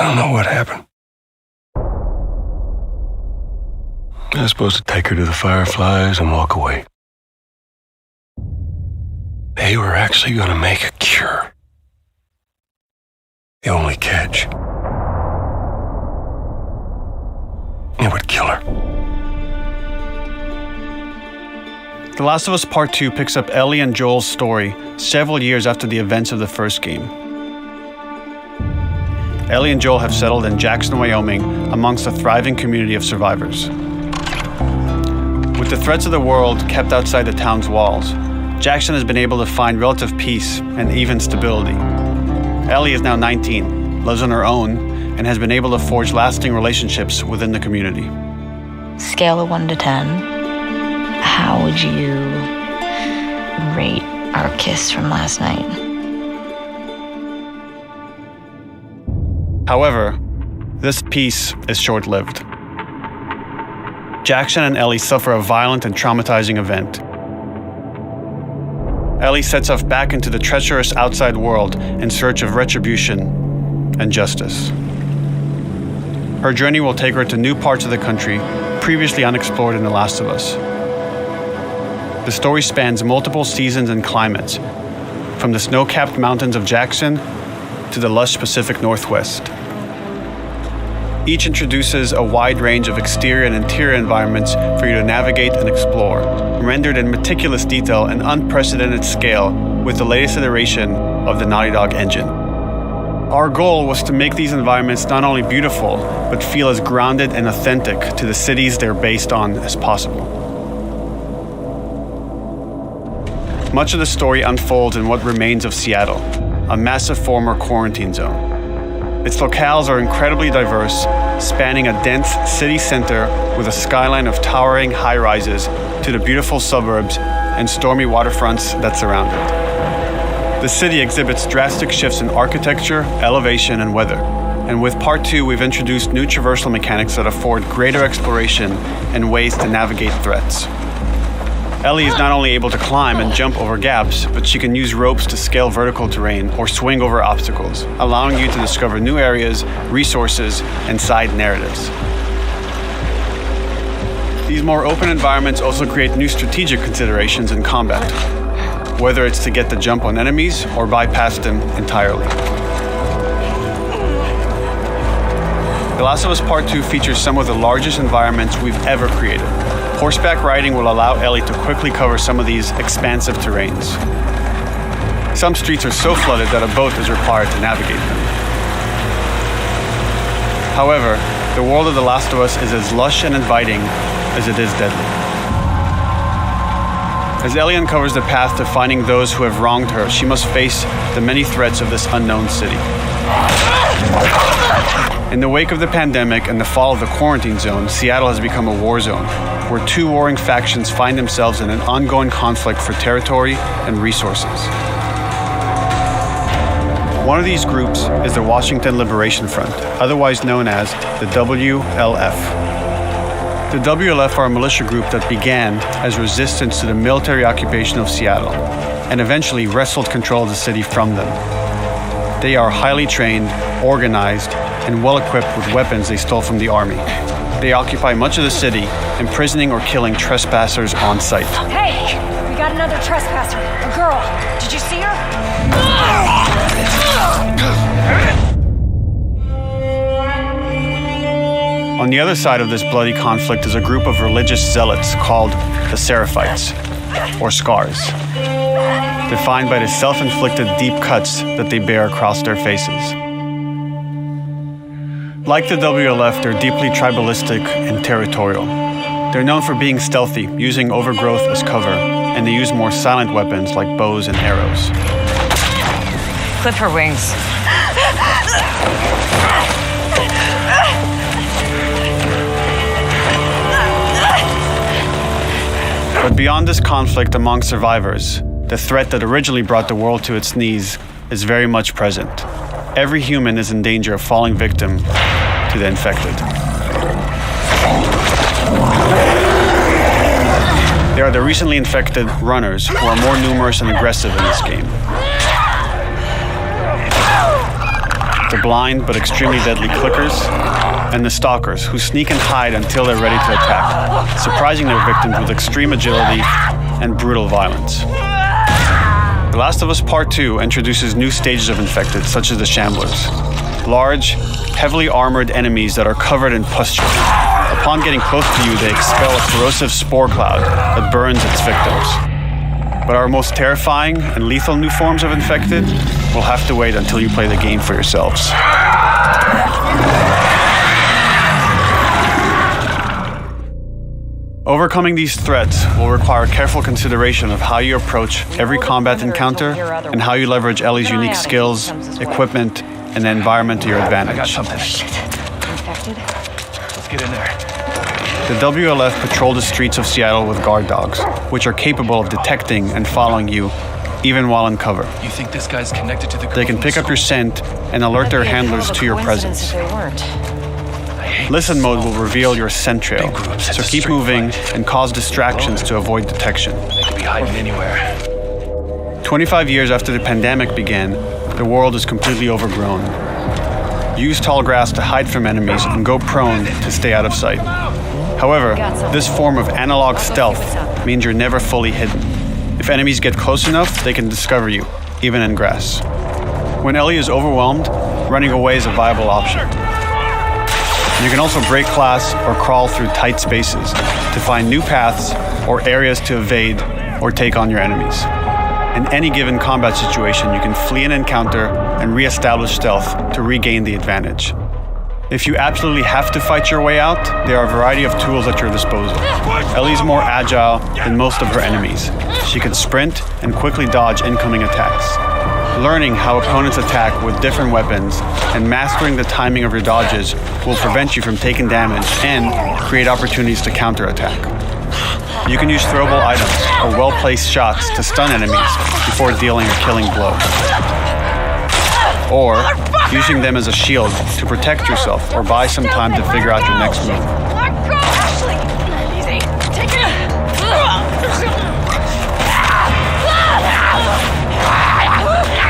don't know what happened. I was supposed to take her to the Fireflies and walk away. They were actually going to make a cure. The only catch, it would kill her. The Last of Us Part 2 picks up Ellie and Joel's story several years after the events of the first game. Ellie and Joel have settled in Jackson, Wyoming, amongst a thriving community of survivors. With the threats of the world kept outside the town's walls, Jackson has been able to find relative peace and even stability. Ellie is now 19, lives on her own, and has been able to forge lasting relationships within the community. Scale of 1 to 10, how would you rate our kiss from last night? However, this peace is short-lived. Jackson and Ellie suffer a violent and traumatizing event. Ellie sets off back into the treacherous outside world in search of retribution and justice. Her journey will take her to new parts of the country previously unexplored in The Last of Us. The story spans multiple seasons and climates, from the snow-capped mountains of Jackson to the lush Pacific Northwest. Each introduces a wide range of exterior and interior environments for you to navigate and explore, rendered in meticulous detail and unprecedented scale with the latest iteration of the Naughty Dog engine. Our goal was to make these environments not only beautiful, but feel as grounded and authentic to the cities they're based on as possible. Much of the story unfolds in what remains of Seattle, a massive former quarantine zone. Its locales are incredibly diverse, spanning a dense city center with a skyline of towering high-rises to the beautiful suburbs and stormy waterfronts that surround it. The city exhibits drastic shifts in architecture, elevation, and weather. And with Part 2, we've introduced new traversal mechanics that afford greater exploration and ways to navigate threats. Ellie is not only able to climb and jump over gaps, but she can use ropes to scale vertical terrain or swing over obstacles, allowing you to discover new areas, resources, and side narratives. These more open environments also create new strategic considerations in combat, whether it's to get the jump on enemies or bypass them entirely. The Last of Us Part 2 features some of the largest environments we've ever created. Horseback riding will allow Ellie to quickly cover some of these expansive terrains. Some streets are so flooded that a boat is required to navigate them. However, the world of The Last of Us is as lush and inviting as it is deadly. As Ellie uncovers the path to finding those who have wronged her, she must face the many threats of this unknown city. In the wake of the pandemic and the fall of the quarantine zone, Seattle has become a war zone, where two warring factions find themselves in an ongoing conflict for territory and resources. One of these groups is the Washington Liberation Front, otherwise known as the WLF. The WLF are a militia group that began as resistance to the military occupation of Seattle and eventually wrestled control of the city from them. They are highly trained, organized, and well-equipped with weapons they stole from the army. They occupy much of the city, imprisoning or killing trespassers on sight. Hey, we got another trespasser, a girl. Did you see her? On the other side of this bloody conflict is a group of religious zealots called the Seraphites, or Scars, defined by the self-inflicted deep cuts that they bear across their faces. Like the WLF, they're deeply tribalistic and territorial. They're known for being stealthy, using overgrowth as cover, and they use more silent weapons like bows and arrows. Clip her wings. But beyond this conflict among survivors, the threat that originally brought the world to its knees is very much present. Every human is in danger of falling victim to the infected. There are the recently infected runners, who are more numerous and aggressive in this game. the blind but extremely deadly clickers, and the stalkers, who sneak and hide until they're ready to attack, surprising their victims with extreme agility and brutal violence. The Last of Us Part 2 introduces new stages of infected, such as the Shamblers. Large, heavily armored enemies that are covered in pustule. Upon getting close to you, they expel a corrosive spore cloud that burns its victims. But our most terrifying and lethal new forms of infected will have to wait until you play the game for yourselves. Overcoming these threats will require careful consideration of how you approach every combat encounter and how you leverage Ellie's unique skills, equipment, and the environment to your advantage. I got something. Infected? Let's get in there. The WLF patrol the streets of Seattle with guard dogs, which are capable of detecting and following you, even while in cover. You think this guy's connected to the They can pick up your scent and alert their handlers to your presence. If they weren't. Listen mode will reveal your scent trail, so keep moving and cause distractions to avoid detection. They could be hiding anywhere. 25 years after the pandemic began, the world is completely overgrown. Use tall grass to hide from enemies and go prone to stay out of sight. However, this form of analog stealth means you're never fully hidden. If enemies get close enough, they can discover you, even in grass. When Ellie is overwhelmed, running away is a viable option. You can also break glass or crawl through tight spaces to find new paths or areas to evade or take on your enemies. In any given combat situation, you can flee an encounter and re-establish stealth to regain the advantage. If you absolutely have to fight your way out, there are a variety of tools at your disposal. Ellie's more agile than most of her enemies. She can sprint and quickly dodge incoming attacks. Learning how opponents attack with different weapons and mastering the timing of your dodges will prevent you from taking damage and create opportunities to counterattack. You can use throwable items or well-placed shots to stun enemies before dealing a killing blow. Or using them as a shield to protect yourself or buy some time to figure out your next move.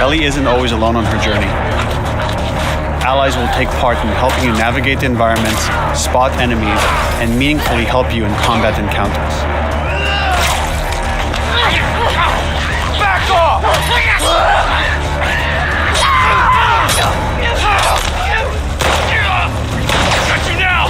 Ellie isn't always alone on her journey. Allies will take part in helping you navigate the environments, spot enemies, and meaningfully help you in combat encounters. Back off! Got you now!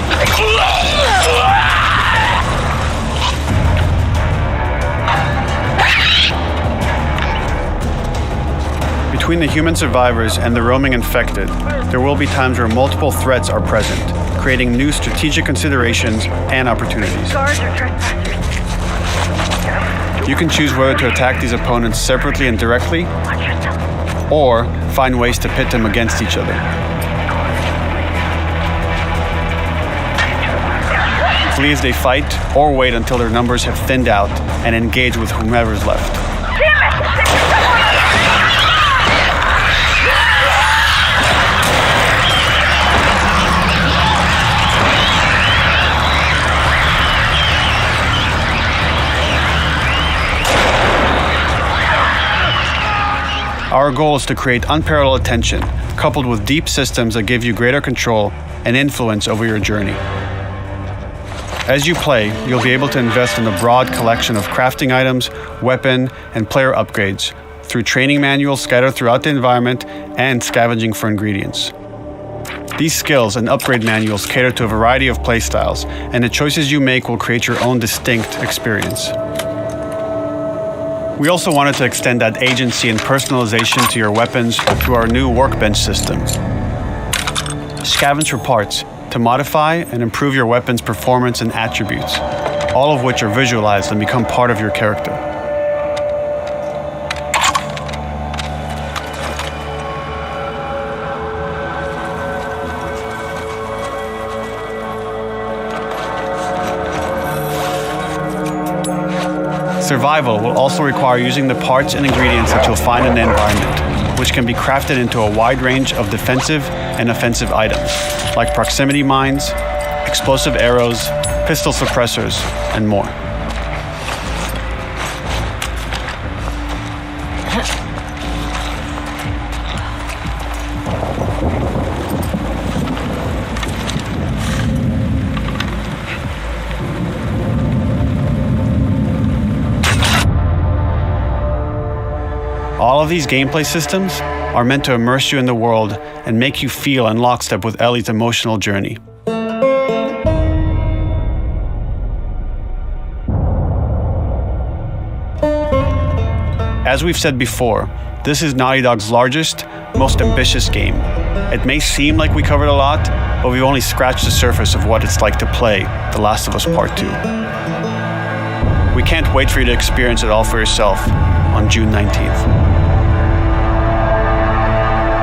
Between the human survivors and the roaming infected, there will be times where multiple threats are present, creating new strategic considerations and opportunities. You can choose whether to attack these opponents separately and directly, or find ways to pit them against each other. Flee as they fight, or wait until their numbers have thinned out and engage with whomever's left. Our goal is to create unparalleled attention, coupled with deep systems that give you greater control and influence over your journey. As you play, you'll be able to invest in a broad collection of crafting items, weapon, and player upgrades through training manuals scattered throughout the environment and scavenging for ingredients. These skills and upgrade manuals cater to a variety of playstyles, and the choices you make will create your own distinct experience. We also wanted to extend that agency and personalization to your weapons through our new workbench system. Scavenge for parts to modify and improve your weapon's performance and attributes, all of which are visualized and become part of your character. Survival will also require using the parts and ingredients that you'll find in the environment, which can be crafted into a wide range of defensive and offensive items, like proximity mines, explosive arrows, pistol suppressors, and more. All of these gameplay systems are meant to immerse you in the world and make you feel in lockstep with Ellie's emotional journey. As we've said before, this is Naughty Dog's largest, most ambitious game. It may seem like we covered a lot, but we've only scratched the surface of what it's like to play The Last of Us Part 2. We can't wait for you to experience it all for yourself on June 19th.